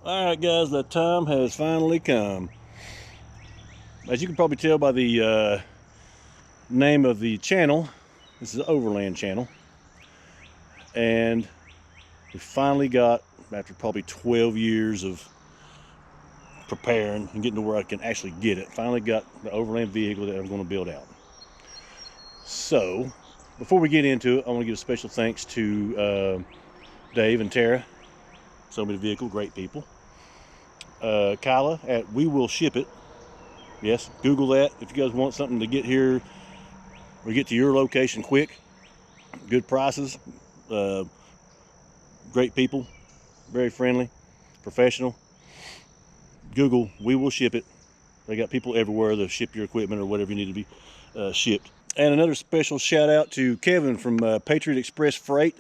Alright guys, the time has finally come. As you can probably tell by the name of the channel, this is the Overland channel. And we finally got, after probably 12 years of preparing and getting to where I can actually get it, finally got the Overland vehicle that I'm going to build out. So, before we get into it, I want to give a special thanks to Dave and Tara, sold me the vehicle, great people. Kyla at We Will Ship It. Yes, Google that if you guys want something to get here or get to your location quick. Good prices, great people, very friendly, professional. Google We Will Ship It. They got people everywhere to ship your equipment or whatever you need to be shipped. And another special shout out to Kevin from Patriot Express Freight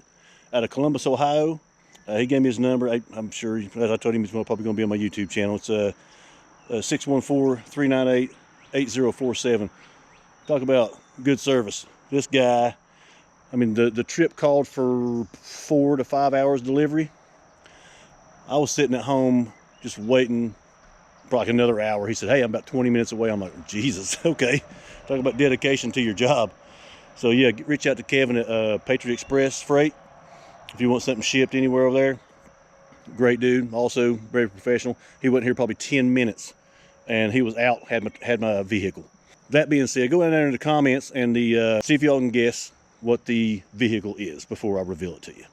out of Columbus, Ohio. He gave me his number. I'm sure, as I told him, he's probably going to be on my YouTube channel. It's 614-398-8047. Talk about good service. This guy, I mean, the trip called for 4 to 5 hours delivery. I was sitting at home just waiting for like another hour. He said, hey, I'm about 20 minutes away. I'm like, Jesus, okay. Talk about dedication to your job. So yeah, reach out to Kevin at Patriot Express Freight if you want something shipped anywhere over there. Great dude, also very professional. He wasn't here probably 10 minutes and he was out, had my vehicle. That being said, go in there in the comments and see if y'all can guess what the vehicle is before I reveal it to you.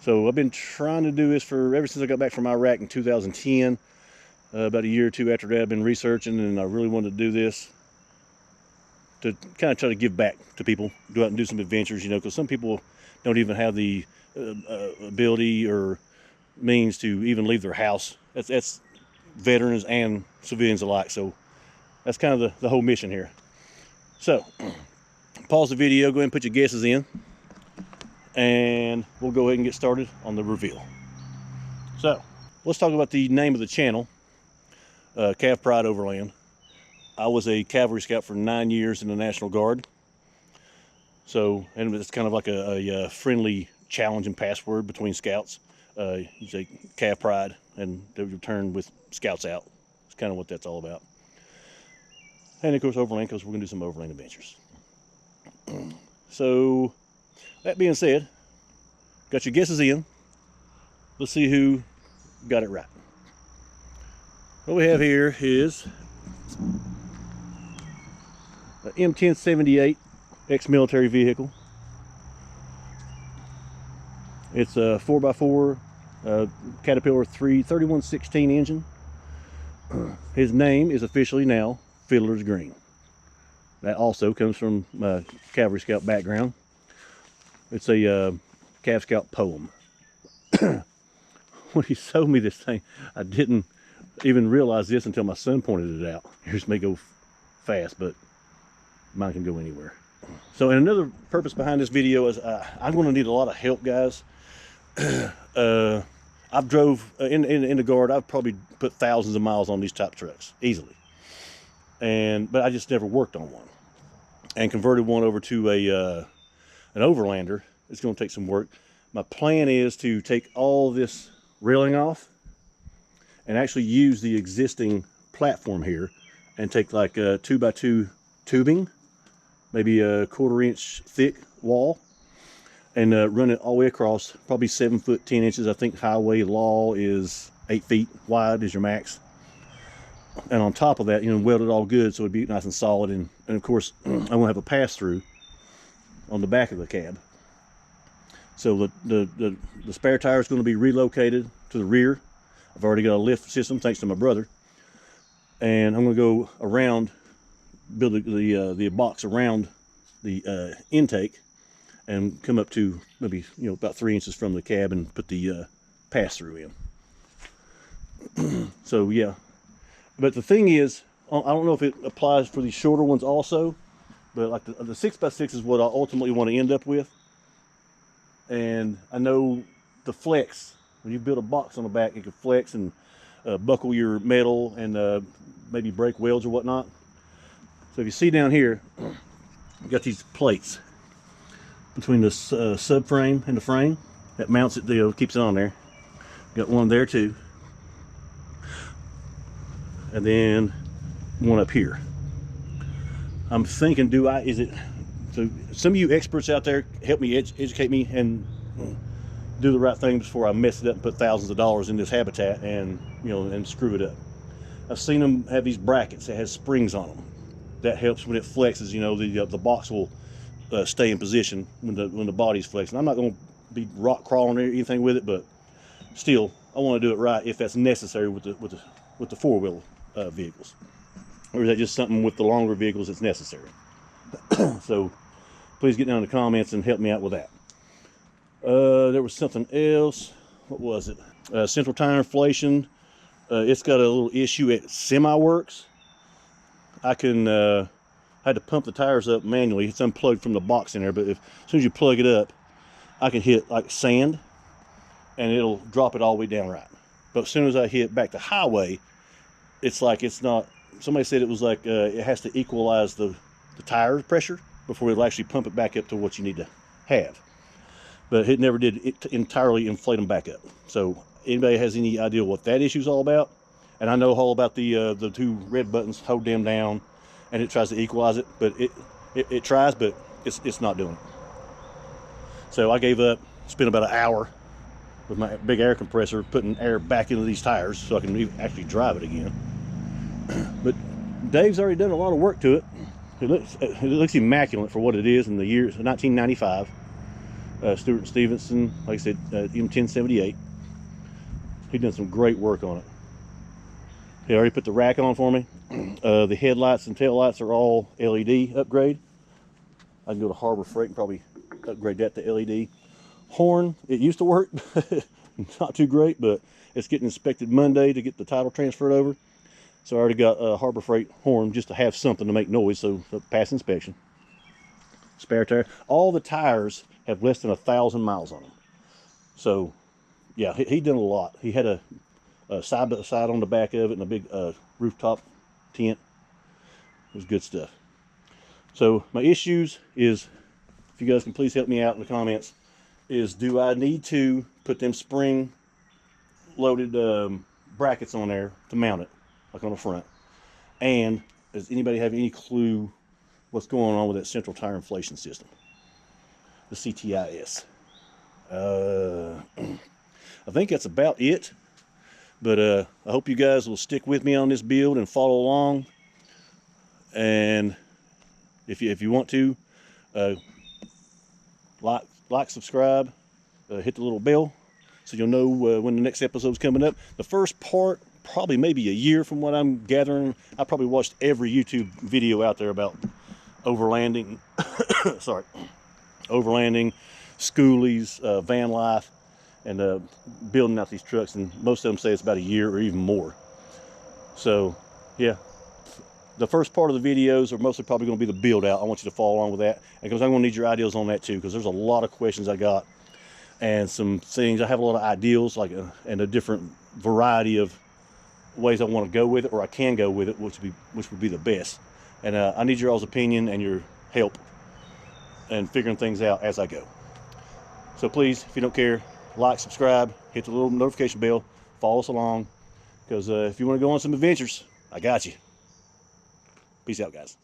So I've been trying to do this ever since I got back from Iraq in 2010. About a year or two after that, I've been researching, and I really wanted to do this to kind of try to give back to people, go out and do some adventures, you know, because some people don't even have the ability or means to even leave their house. That's veterans and civilians alike. So that's kind of the whole mission here. So pause the video, go ahead and put your guesses in, and we'll go ahead and get started on the reveal. So let's talk about the name of the channel, Cav Pride Overland. I was a cavalry scout for 9 years in the National Guard. So, and it's kind of like a friendly challenge and password between scouts. You say Cav Pride, and they return with Scouts Out. It's kind of what that's all about. And of course, Overland, because we're going to do some Overland adventures. So, that being said, got your guesses in. Let's see who got it right. What we have here is an M1078 ex-military vehicle. It's a 4x4 Caterpillar 3116 engine. His name is officially now Fiddler's Green. That also comes from my Cavalry Scout background. It's a Cav Scout poem. When he sold me this thing, I didn't even realize this until my son pointed it out. Here's me go fast, but mine can go anywhere. So, and another purpose behind this video is I'm going to need a lot of help, guys. I've drove in the Guard. I've probably put thousands of miles on these type trucks easily, but I just never worked on one and converted one over to an Overlander. It's going to take some work. My plan is to take all this railing off and actually use the existing platform here and take like a 2x2 tubing, maybe a 1/4 inch thick wall, and run it all the way across, probably 7 foot 10 inches. I think highway law is 8 feet wide is your max. And on top of that, you know, weld it all good so it'd be nice and solid. And of course, I want to have a pass through on the back of the cab. So the spare tire is going to be relocated to the rear. I've already got a lift system thanks to my brother, and I'm going to go around, build the box around the intake, and come up to maybe, you know, about 3 inches from the cab and put the pass through in. So yeah, but the thing is, I don't know if it applies for these shorter ones also, but like the 6x6 is what I ultimately want to end up with. And I know the flex, when you build a box on the back, it can flex and buckle your metal and maybe break welds or whatnot. So if you see down here, I've got these plates between the subframe and the frame that mounts it, keeps it on there. Got one there too. And then one up here. I'm thinking, so some of you experts out there, help me educate me and do the right thing before I mess it up and put thousands of dollars in this habitat and, and screw it up. I've seen them have these brackets that has springs on them. That helps when it flexes, the box will stay in position when the body's flexing. I'm not going to be rock crawling or anything with it, but still, I want to do it right if that's necessary with the four-wheel vehicles. Or is that just something with the longer vehicles that's necessary? So please get down in the comments and help me out with that. There was something else. What was it? Central tire inflation. It's got a little issue at semi-works. I had to pump the tires up manually. It's unplugged from the box in there, but as soon as you plug it up, I can hit like sand and it'll drop it all the way down right. But as soon as I hit back to highway, it's like it's not. Somebody said it was like it has to equalize the tire pressure before it'll actually pump it back up to what you need to have. But it never did entirely inflate them back up. So anybody has any idea what that issue is all about? And I know all about the two red buttons, hold them down, and it tries to equalize it, but it tries, but it's not doing it. So I gave up, spent about an hour with my big air compressor putting air back into these tires so I can actually drive it again. But Dave's already done a lot of work to it. It looks immaculate for what it is in the year 1995. Stewart & Stevenson, like I said, M1078. He done some great work on it. He already put the rack on for me. The headlights and tail lights are all LED upgrade. I can go to Harbor Freight and probably upgrade that to LED. Horn, it used to work, not too great, but it's getting inspected Monday to get the title transferred over. So I already got a Harbor Freight horn just to have something to make noise, so pass inspection. Spare tire. All the tires have less than 1,000 miles on them. So, yeah, he done a lot. He had a side-by-side on the back of it and a big rooftop tent. It was good stuff. So my issues is, if you guys can please help me out in the comments, is do I need to put them spring-loaded brackets on there to mount it, like on the front? And does anybody have any clue what's going on with that central tire inflation system, the CTIS? I think that's about it. But I hope you guys will stick with me on this build and follow along. And if you want to, like, subscribe, hit the little bell so you'll know when the next episode's coming up. The first part, probably maybe a year from what I'm gathering. I probably watched every YouTube video out there about overlanding, overlanding, schoolies, van life, and building out these trucks, and most of them say it's about a year or even more. So yeah, the first part of the videos are mostly probably going to be the build out. I want you to follow along with that, because I'm going to need your ideas on that too, because there's a lot of questions I got and some things. I have a lot of ideals, like and a different variety of ways I want to go with it, or I can go with it, which would be the best. And I need your all's opinion and your help and figuring things out as I go. So please, if you don't care, like, subscribe, hit the little notification bell, follow us along, because if you want to go on some adventures, I got you. Peace out, guys.